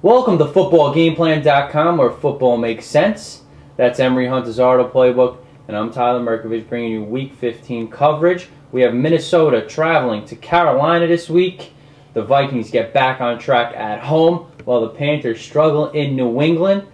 Welcome to footballgameplan.com, where football makes sense. That's Emery Hunter's Ardle Playbook, and I'm Tyler Merkovich bringing you Week 15 coverage. We have Minnesota traveling to Carolina this week. The Vikings get back on track at home, while the Panthers struggle in New England.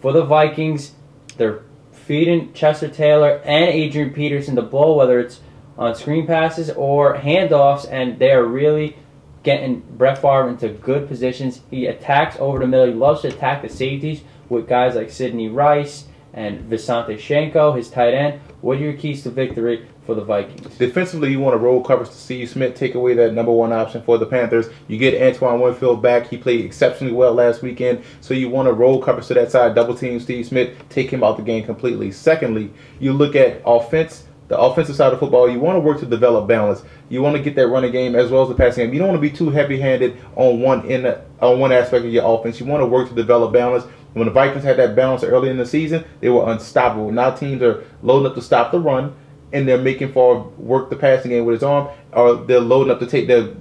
For the Vikings, they're feeding Chester Taylor and Adrian Peterson the ball, whether it's on screen passes or handoffs, and they are really getting Brett Favre into good positions. He attacks over the middle. He loves to attack the safeties with guys like Sidney Rice and Visanthe Shenko, his tight end. What are your keys to victory for the Vikings? Defensively, you want to roll coverage to Steve Smith, take away that number one option for the Panthers. You get Antoine Winfield back. He played exceptionally well last weekend, so you want to roll coverage to that side, double team Steve Smith, take him out the game completely. Secondly, you look at offense. The offensive side of football, you want to work to develop balance. You want to get that running game as well as the passing game. You don't want to be too heavy-handed on one aspect of your offense. You want to work to develop balance. When the Vikings had that balance early in the season, they were unstoppable. Now teams are loading up to stop the run, and they're making Favre work the passing game with his arm, or they're loading up to they're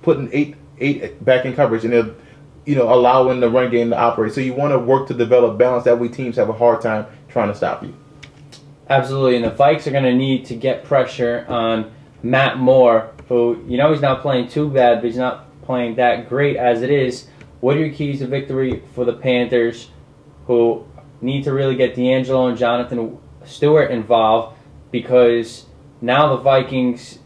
putting eight back in coverage, and they're allowing the run game to operate. So you want to work to develop balance. That way teams have a hard time trying to stop you. Absolutely, and the Vikes are going to need to get pressure on Matt Moore, who, he's not playing too bad, but he's not playing that great as it is. What are your keys to victory for the Panthers, who need to really get D'Angelo and Jonathan Stewart involved? Because now the Vikings,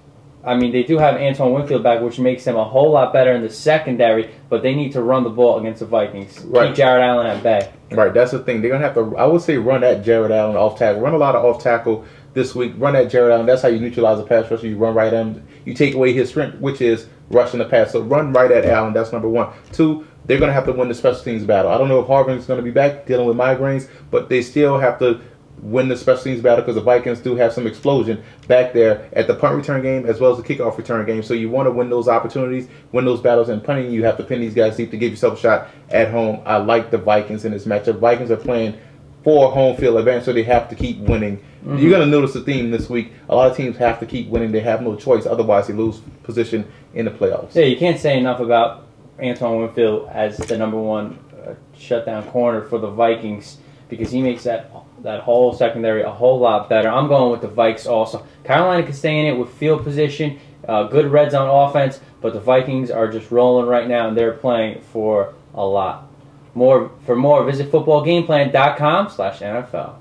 they do have Antoine Winfield back, which makes them a whole lot better in the secondary, but they need to run the ball against the Vikings. Right. Keep Jared Allen at bay. Right, that's the thing. They're going to have to, I would say, run at Jared Allen off tackle. Run a lot of off tackle this week. Run at Jared Allen. That's how you neutralize the pass rusher. You run right at him. You take away his strength, which is rushing the pass. So run right at Allen. That's number one. Two, they're going to have to win the special teams battle. I don't know if Harvin's going to be back dealing with migraines, but they still have to win the special teams battle because the Vikings do have some explosion back there at the punt return game as well as the kickoff return game. So you want to win those opportunities, win those battles, and punting, you have to pin these guys deep to give yourself a shot at home. I like the Vikings in this matchup. Vikings are playing for home field advantage, so they have to keep winning. Mm-hmm. You're going to notice the theme this week. A lot of teams have to keep winning. They have no choice. Otherwise, they lose position in the playoffs. Yeah, you can't say enough about Antoine Winfield as the number one shutdown corner for the Vikings, because he makes that whole secondary a whole lot better. I'm going with the Vikes also. Carolina can stay in it with field position, good red zone offense, but the Vikings are just rolling right now, and they're playing for a lot. For more, visit footballgameplan.com/NFL.